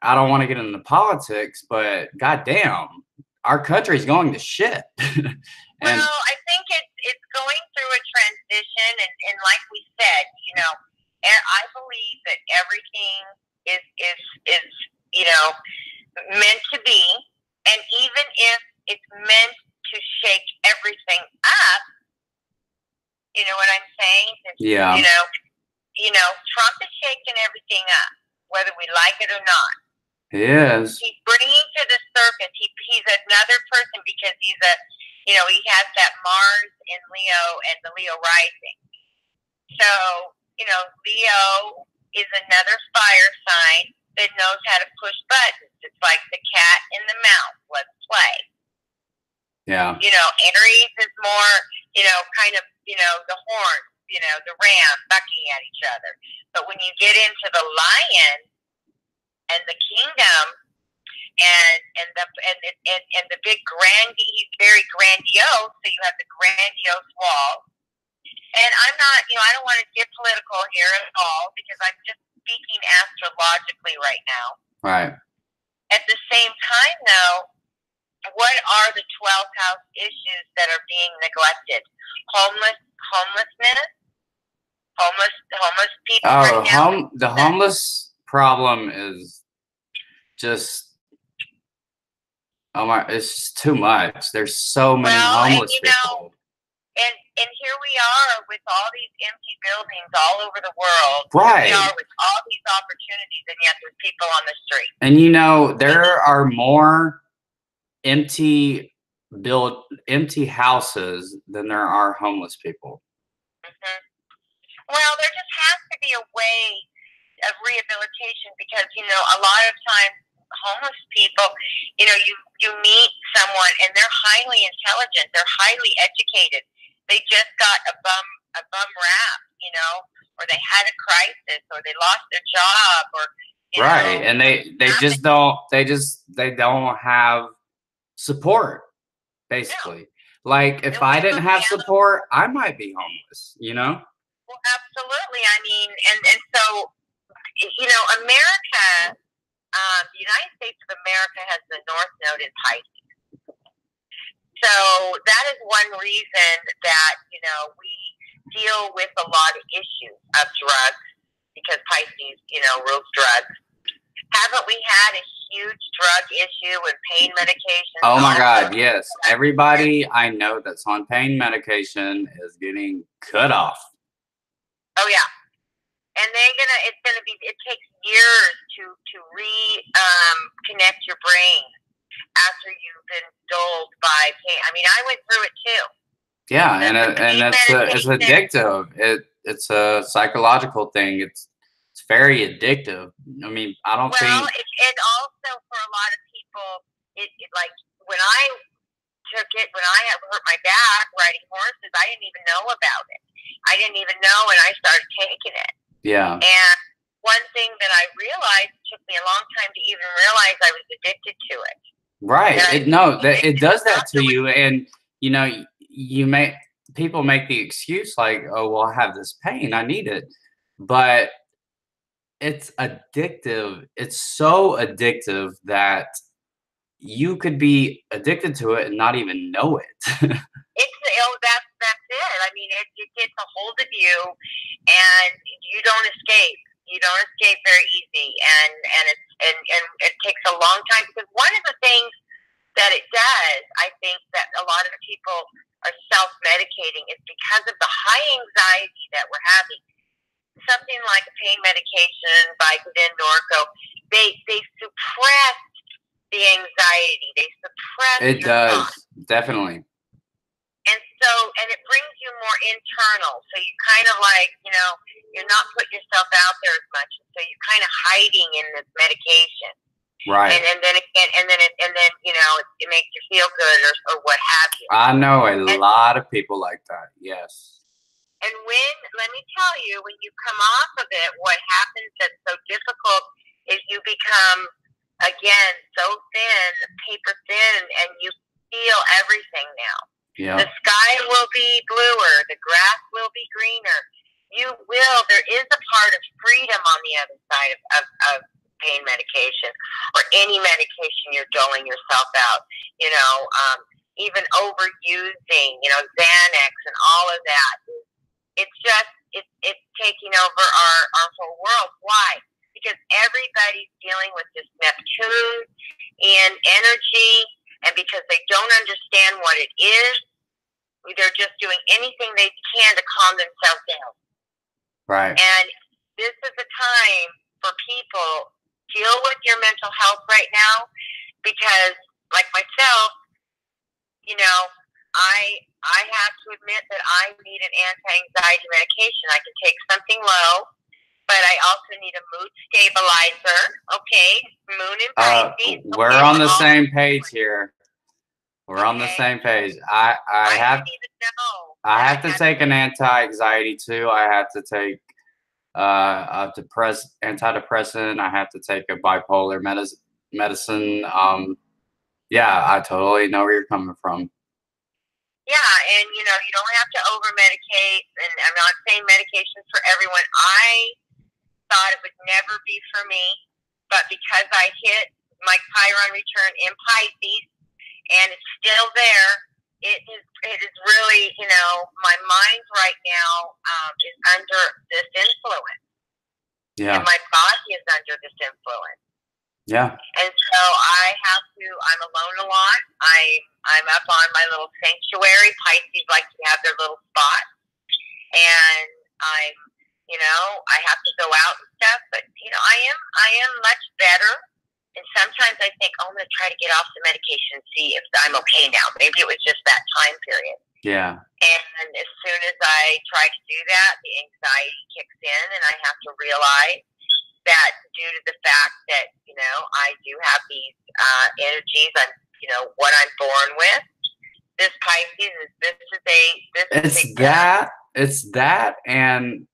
I don't want to get into politics, but goddamn, our country's going to shit. Well, I think it's going through a transition, and like we said, I believe that everything is meant to be, and even if it's meant to shake everything up, you know what I'm saying? Yeah. Trump is shaking everything up, whether we like it or not. He is. He's bringing to the surface. He's another person because he's he has that Mars in Leo and the Leo rising. So, Leo is another fire sign that knows how to push buttons. It's like the cat in the mouse. Let's play. Yeah. Aries is more, kind of, the horn, the ram bucking at each other. But when you get into the lion and the kingdom and the big he's very grandiose, so you have the grandiose wall. And I'm not, I don't want to get political here at all because I'm just speaking astrologically right now. Right. At the same time, though, what are the 12th house issues that are being neglected? Homelessness, homeless people. Oh, right now. the homeless problem is just it's just too much. There's so many homeless people. And here we are with all these empty buildings all over the world. Right. Here we are with all these opportunities, and yet there's people on the street. And there are more empty houses than there are homeless people. Mm-hmm. Well, there just has to be a way of rehabilitation because, a lot of times homeless people, you meet someone and they're highly intelligent, they're highly educated. They just got a bum rap, or they had a crisis, or they lost their job, or right, and they don't have support, basically. No. Like if I didn't have support, I might be homeless, Well, absolutely. I mean, and so, America, the United States of America has the North Node in Pisces. So that is one reason that, you know, we deal with a lot of issues of drugs, because Pisces, you know, rules drugs. Haven't we had a huge drug issue with pain medication? Oh my God, yes. Everybody I know that's on pain medication is getting cut off. Oh yeah. And it takes years to connect your brain after you've been dulled by pain. I mean, I went through it too. Yeah, it's addictive. It's a psychological thing. It's very addictive. I mean, I don't think. Well, it also for a lot of people, it like when I took it, when I hurt my back riding horses, I didn't even know about it. I didn't even know, and I started taking it. Yeah. And one thing that I realized, it took me a long time to even realize I was addicted to it. Right. It does that to you, and you know, people make the excuse like, oh, well, I have this pain, I need it, but it's addictive. It's so addictive that you could be addicted to it and not even know it. That's it. I mean, it gets a hold of you, and you don't escape. You don't escape very easy, and it takes a long time, because one of the things that it does, I think, that a lot of people are self-medicating is because of the high anxiety that we're having. Something like a pain medication, Vicodin, Norco, they suppress the anxiety. They suppress it your does thoughts. Definitely. And it brings you more internal. So you kind of like, you know, you're not putting yourself out there as much. So you're kind of hiding in this medication. Right. And then you know, it makes you feel good or what have you. I know a lot of people like that. Yes. And let me tell you, when you come off of it, what happens that's so difficult is you become, again, so thin, paper thin, and you feel everything now. Yeah. The sky will be bluer. The grass will be greener. There is a part of freedom on the other side of pain medication, or any medication you're doling yourself out. You know, even overusing, you know, Xanax and all of that. It's taking over our whole world. Why? Because everybody's dealing with this Neptune and energy, and because they don't understand what it is, they're just doing anything they can to calm themselves down. Right. And this is a time for people, deal with your mental health right now, because like myself, you know, I have to admit that I need an anti-anxiety medication. I can take something low, but I also need a mood stabilizer. Okay, Moon and Pisces. We're on the same page here. We're on the same page. I have to take an anti-anxiety too. I have to take a antidepressant. I have to take a bipolar medicine. Yeah, I totally know where you're coming from. Yeah, and you know, you don't have to over-medicate, and I'm not saying medication's for everyone. I thought it would never be for me, but because I hit my Chiron return in Pisces, and it's still there, it is really, you know, my mind right now is under this influence. Yeah. And my body is under this influence. Yeah. And so I'm alone a lot. I'm up on my little sanctuary. Pisces like to have their little spot. And you know, I have to go out and stuff, but you know, I am much better. And sometimes I think, oh, I'm going to try to get off the medication and see if I'm okay now. Maybe it was just that time period. Yeah. And as soon as I try to do that, the anxiety kicks in, and I have to realize that due to the fact that, you know, I do have these energies, you know, what I'm born with, this Pisces it's that, and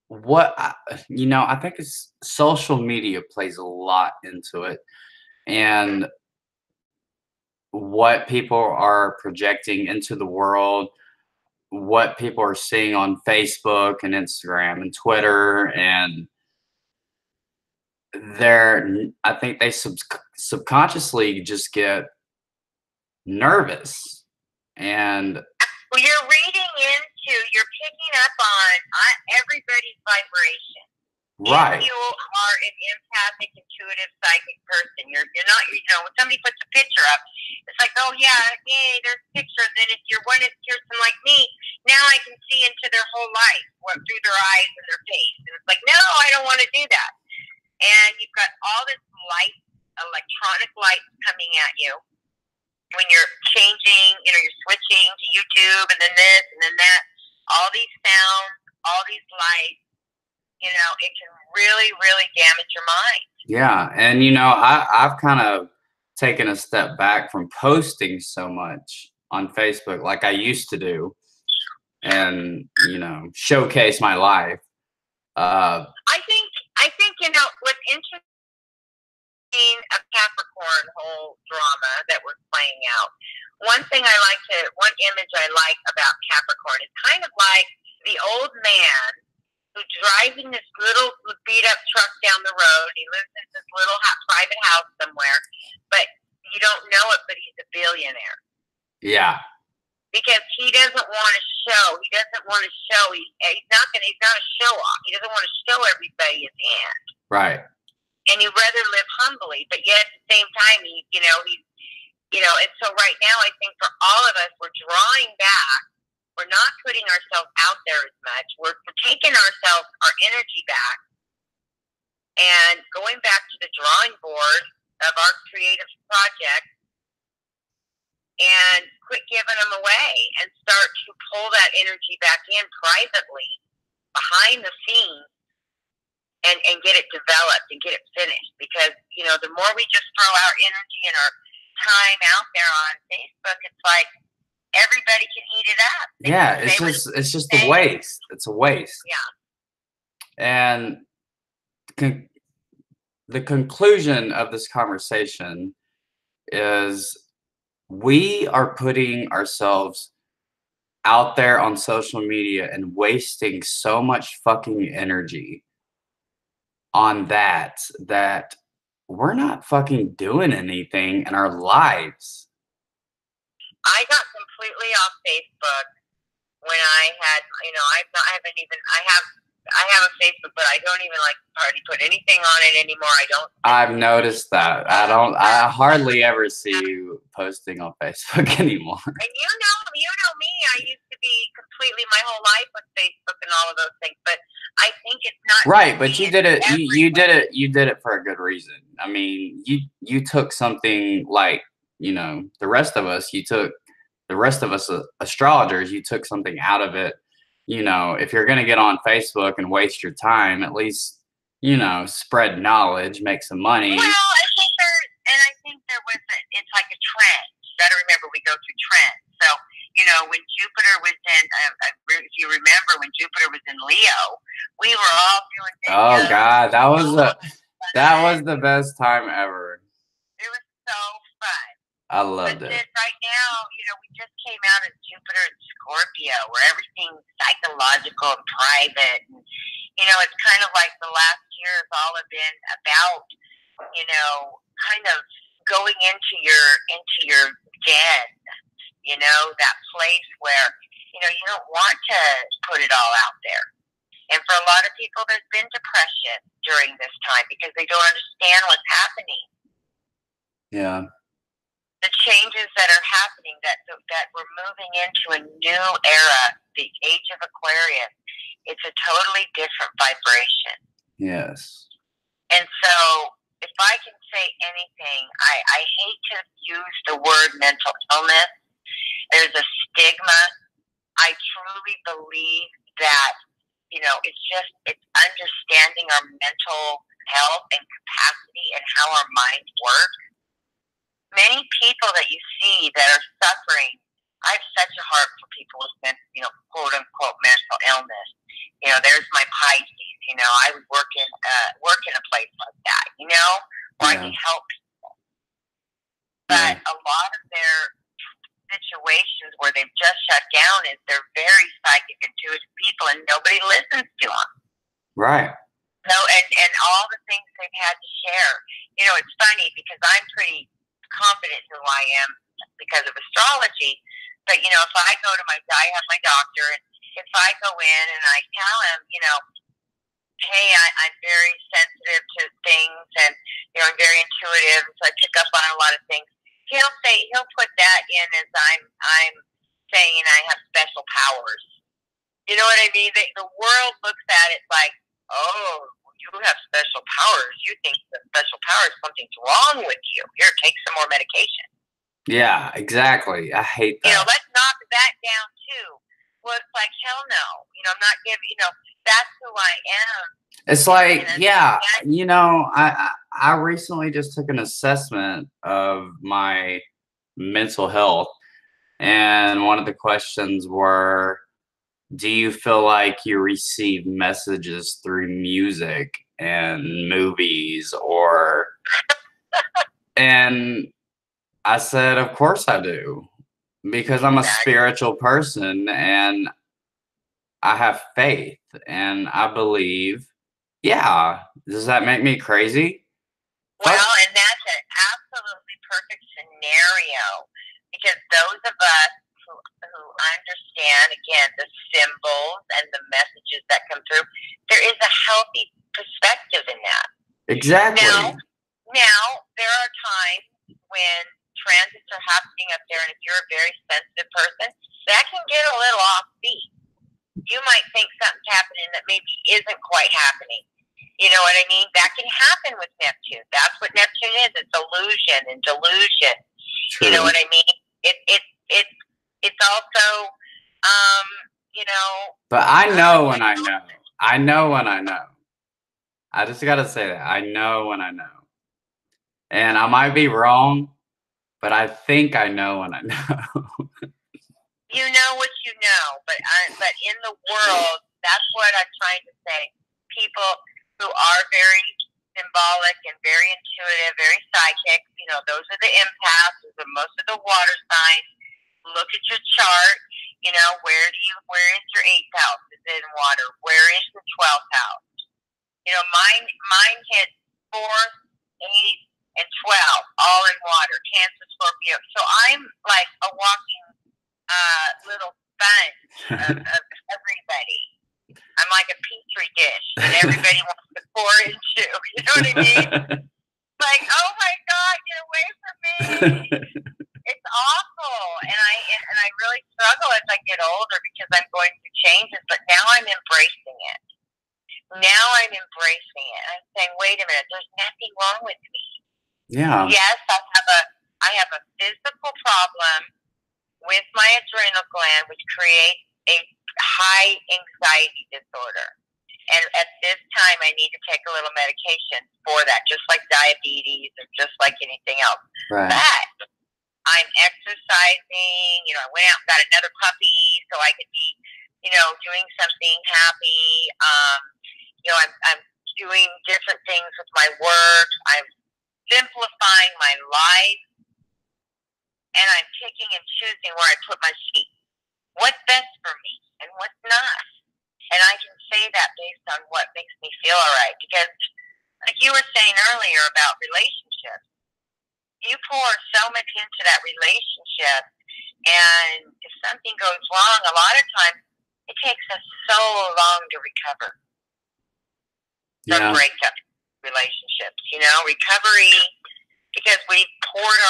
what, you know, I think it's social media plays a lot into it, and what people are projecting into the world, what people are seeing on Facebook and Instagram and Twitter, and I think they subconsciously just get nervous. And well, you're reading into, you're picking up on everybody's vibration. right. If you are an empathic, intuitive, psychic person, you're not, you know, when somebody puts a picture up, it's like, oh yeah, yay, there's pictures. And if you're one person like me, now I can see into their whole life, through their eyes and their face. And it's like, no, I don't want to do that. And you've got all this light, electronic light coming at you when you're changing, you know, you're switching to YouTube and then this and then that, all these sounds, all these lights, you know, it can really, really damage your mind. Yeah. And, you know, I've kind of taken a step back from posting so much on Facebook like I used to do and, you know, showcase my life. I think, you know, what's interesting of Capricorn whole drama that we're playing out, one image I like about Capricorn is kind of like the old man who's driving this little beat up truck down the road. He lives in this little private house somewhere, but you don't know it, but he's a billionaire. Yeah. Because he doesn't want to show. He doesn't want to show. He's not a show off. He doesn't want to show everybody his hand. Right. And he'd rather live humbly, but yet at the same time, and so right now, I think for all of us, we're drawing back. We're not putting ourselves out there as much. We're taking our energy back and going back to the drawing board of our creative project and quit giving them away and start to pull that energy back in privately behind the scenes and get it developed and get it finished. Because, you know, the more we just throw our energy and our time out there on Facebook, it's like everybody can eat it up. It's just a waste. It's a waste. Yeah. And the conclusion of this conversation is we are putting ourselves out there on social media and wasting so much fucking energy on that we're not fucking doing anything in our lives. I got completely off Facebook when I had, you know, I have a Facebook, but I don't even hardly put anything on it anymore. I've noticed that. I hardly ever see you posting on Facebook anymore. And you know me, I used to be completely my whole life with Facebook and all of those things, but I think it's not right, but you did it you did it for a good reason. I mean, you took something like, you know, the rest of us astrologers, you took something out of it. You know, if you're going to get on Facebook and waste your time, at least, you know, spread knowledge, make some money. Well, I think it's like a trend. You got to remember, we go through trends. So, you know, when Jupiter was in, if you remember, when Jupiter was in Leo, we were all doing videos. Oh God, that was the best time ever. It was so fun. I loved it. Then right now, you know, we just came out of Jupiter and Scorpio, where everything's psychological and private. And, you know, it's kind of like the last year has all been about, you know, kind of going into your den, you know, that place where, you know, you don't want to put it all out there. And for a lot of people, there's been depression during this time because they don't understand what's happening. Yeah. The changes that are happening, that we're moving into a new era, the age of Aquarius. It's a totally different vibration. Yes. And so, if I can say anything, I hate to use the word mental illness. There's a stigma. I truly believe that, you know, it's understanding our mental health and capacity and how our minds work. Many people that you see that are suffering, I have such a heart for people with, you know, quote unquote mental illness. You know, there's my Pisces. You know, I would work in a place like that. You know, where I can help people. But a lot of their situations where they've just shut down is they're very psychic, intuitive people, and nobody listens to them. Right. No, and all the things they've had to share. you know, it's funny because I'm pretty confident in who I am because of astrology. But, you know, if I go to I have my doctor, and if I go in and I tell him, you know, hey, I'm very sensitive to things, and, you know, I'm very intuitive, so I pick up on a lot of things. He'll put that in as I'm saying I have special powers. You know what I mean? The world looks at it like, oh, you have special powers. You think the special powers, something's wrong with you. Here, take some more medication. Yeah, exactly. I hate that. You know, let's knock that down too. Well, it's like, hell no. You know, I'm not giving, you know, that's who I am. It's like, yeah, you know, I recently just took an assessment of my mental health, and one of the questions were, do you feel like you receive messages through music and movies or and I said, of course I do, because I'm a spiritual person and I have faith and I believe. Yeah. Does that make me crazy? Well, and that's an absolutely perfect scenario, because those of us who understand, again, the symbols and the messages that come through, there is a healthy perspective in that. Exactly. Now there are times when transits are happening up there, and if you're a very sensitive person, that can get a little offbeat. You might think something's happening that maybe isn't quite happening. You know what I mean? That can happen with Neptune. That's what Neptune is. It's illusion and delusion. True. You know what I mean? It's also, you know. But I know when I know. I know when I know. I just got to say that. I know when I know. And I might be wrong, but I think I know when I know. You know what you know, but in the world, that's what I'm trying to say. People who are very symbolic and very intuitive, very psychic, you know, those are the empaths, those are most of the water signs. Look at your chart, you know, where is your 8th house? Is it in water? Where is the 12th house? You know, mine hit 4th, 8th, and 12th, all in water, Cancer, Scorpio. So I'm like a walking little sponge of everybody. I'm like a petri dish that everybody wants to pour into. You know what I mean? Like, oh my God, get away from me! It's awful, and I really struggle as I get older because I'm going through changes. But now I'm embracing it. I'm saying, wait a minute, there's nothing wrong with me. Yeah. Yes, I have a physical problem with my adrenal gland, which creates a high anxiety disorder. And at this time, I need to take a little medication for that, just like diabetes or just like anything else. Right. But I'm exercising. You know, I went out and got another puppy so I could be, you know, doing something happy. You know, I'm doing different things with my work. I'm simplifying my life. And I'm picking and choosing where I put my feet. What's best for me and what's not. And I can say that based on what makes me feel all right. Because, like you were saying earlier about relationships, you pour so much into that relationship, and if something goes wrong, a lot of times it takes us so long to recover from breakup relationships. You know, recovery, because we poured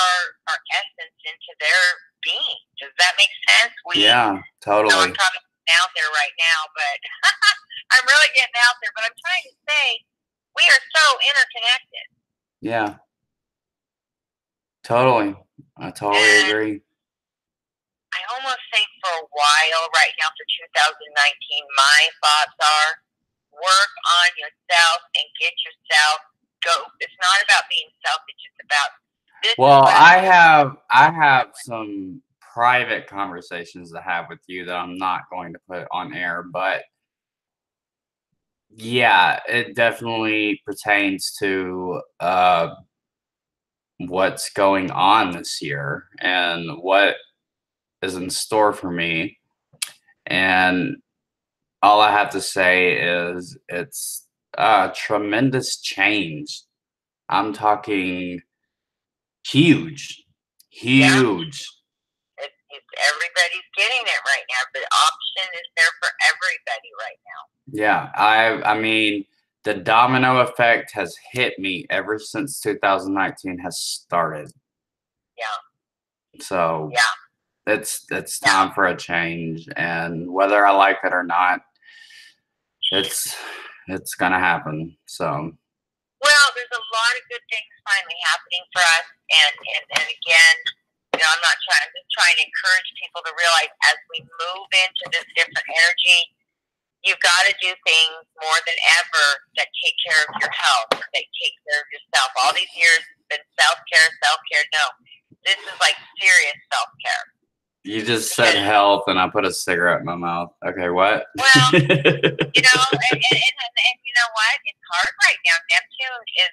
our essence into their being. Does that make sense? Yeah, totally. So I'm probably out there right now, but I'm really getting out there. But I'm trying to say we are so interconnected. Yeah. Totally. I totally agree. I almost think for a while right now for 2019, my thoughts are work on yourself and get yourself go. It's not about being selfish. It's about this. Well, I have some private conversations to have with you that I'm not going to put on air, but yeah, it definitely pertains to what's going on this year and what is in store for me. And all I have to say is it's a tremendous change I'm talking huge, Yeah. huge. Everybody's getting it right now. The option is there for everybody right now. Yeah, I mean, the domino effect has hit me ever since 2019 has started. Yeah. So Yeah. it's time for a change, and whether I like it or not, it's gonna happen. So. Well, there's a lot of good things finally happening for us, and again, you know, I'm just trying to encourage people to realize as we move into this different energy, you've got to do things more than ever that take care of your health, that take care of yourself. All these years it's been self-care. No, this is like serious self-care. You just said health, and I put a cigarette in my mouth. Okay, what? Well, you know, and you know what? It's hard right now. Neptune is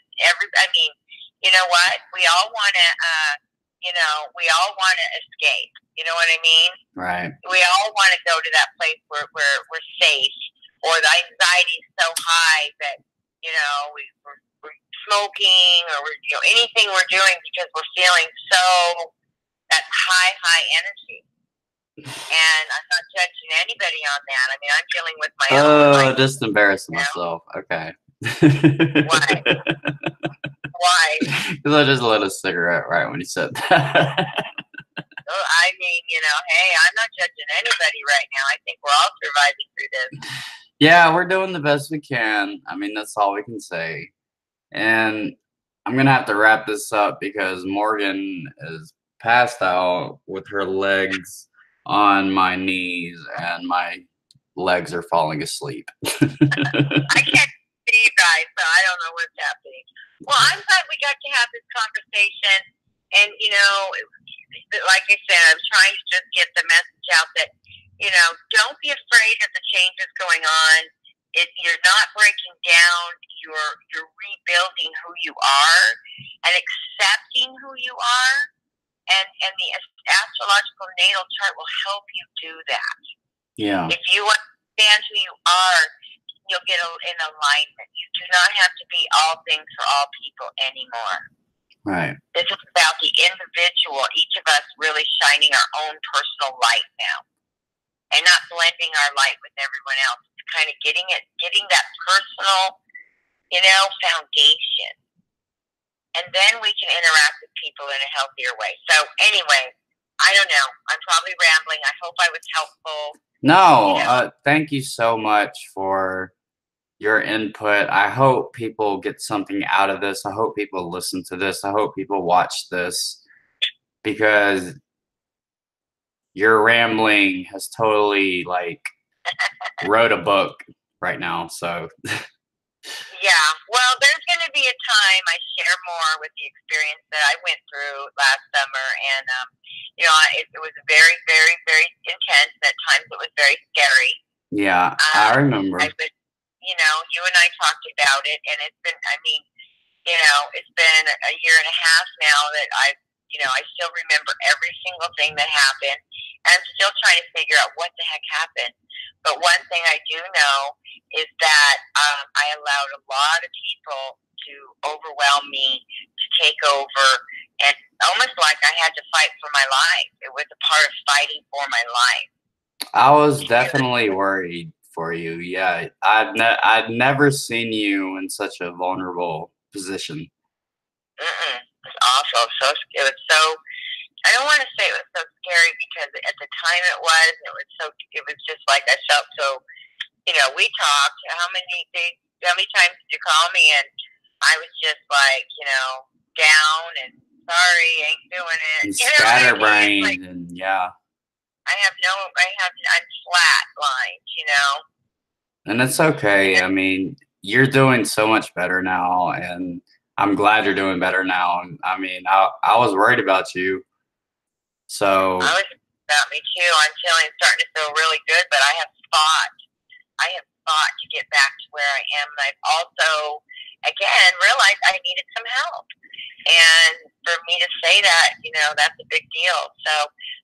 I mean, you know what? We all want to, we all want to escape. You know what I mean? Right. We all want to go to that place where we're safe, or the anxiety is so high that, you know, we're smoking, or anything we're doing because we're feeling so that high energy. And I'm not judging anybody on that. I mean, I'm dealing with my own. Just embarrassing myself. Okay. Why? Why? Because I just lit a cigarette right when you said that. I mean, you know, hey, I'm not judging anybody right now. I think we're all surviving through this. Yeah, we're doing the best we can. I mean, that's all we can say. And I'm going to have to wrap this up because Morgan is passed out with her legs on my knees and my legs are falling asleep. I can't see you guys, so I don't know what's happening. Well, I'm glad we got to have this conversation. And, you know, like I said, I'm trying to just get the message out that, you know, don't be afraid of the changes going on. You're not breaking down. You're rebuilding who you are and accepting who you are. And the astrological natal chart will help you do that. Yeah. If you understand who you are, you'll get in alignment. You do not have to be all things for all people anymore. Right. This is about the individual, each of us really shining our own personal light now, and not blending our light with everyone else. It's kind of getting that personal, you know, foundation. And then we can interact with people in a healthier way. So anyway, I don't know. I'm probably rambling. I hope I was helpful. No, you know? Thank you so much for your input. I hope people get something out of this. I hope people listen to this. I hope people watch this because your rambling has totally wrote a book right now. So yeah, well, there's going to be a time I share more with the experience that I went through last summer, and you know, it was very, very, very intense. At times, it was very scary. Yeah, I remember. You know, you and I talked about it, and it's been, I mean, you know, it's been a year and a half now that I still remember every single thing that happened, and I'm still trying to figure out what the heck happened. But one thing I do know is that I allowed a lot of people to overwhelm me, to take over, and almost like I had to fight for my life. It was a part of fighting for my life. I was definitely worried for you. Yeah, I'd never seen you in such a vulnerable position. It was awful. It was so. I don't want to say it was so scary because at the time it was just like I felt so. You know, we talked. How many times did you call me? And I was just like, you know, down and sorry, ain't doing it. And scatterbrained, I mean? And yeah. I'm flat lined, you know. And it's okay. I mean, you're doing so much better now, and I'm glad you're doing better now. And I mean, I was worried about you. So I was about me too. I'm starting to feel really good, but I have fought to get back to where I am. And I've also, again, realized I needed some help. And for me to say that, you know, that's a big deal. So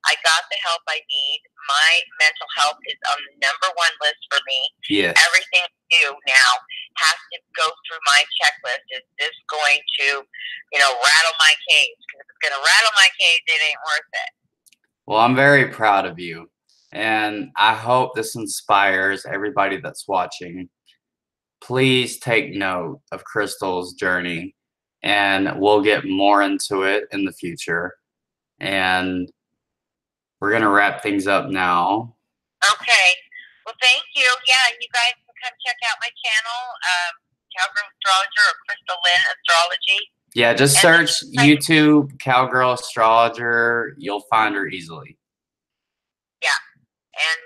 I got the help I need. My mental health is on the #1 list for me. yes. Everything I do now has to go through my checklist. Is this going to, rattle my cage? Because if it's going to rattle my cage, it ain't worth it. Well, I'm very proud of you. And I hope this inspires everybody that's watching. Please take note of Chrystal's journey, and we'll get more into it in the future. And we're going to wrap things up now. Okay. Well, thank you. Yeah, you guys can come check out my channel, Cowgirl Astrologer or Chrystal Lynnn Astrology. Yeah, just search YouTube Cowgirl Astrologer. You'll find her easily. Yeah. And,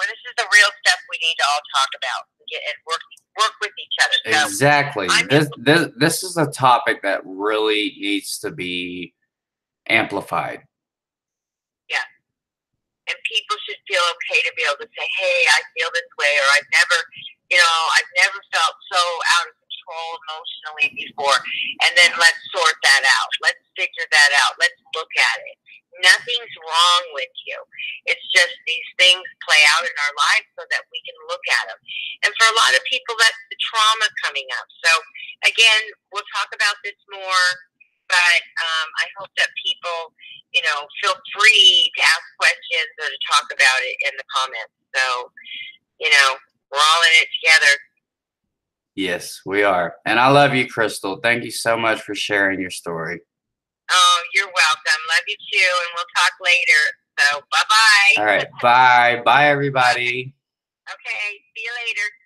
this is the real stuff we need to all talk about and work with each other. So exactly. This is a topic that really needs to be amplified. Yeah. And people should feel okay to be able to say, hey, I feel this way, or I've never felt so out of control emotionally before. And then let's sort that out. Let's figure that out. Let's look at it. Nothing's wrong with you. It's just these things play out in our lives so that we can look at them. And for a lot of people, that's the trauma coming up. So again, we'll talk about this more, but I hope that people, feel free to ask questions or to talk about it in the comments. So, we're all in it together. Yes, we are. And I love you, Chrystal. Thank you so much for sharing your story. Oh, you're welcome. Love you too. And we'll talk later. So, bye-bye. All right. Bye. Bye, everybody. Okay. See you later.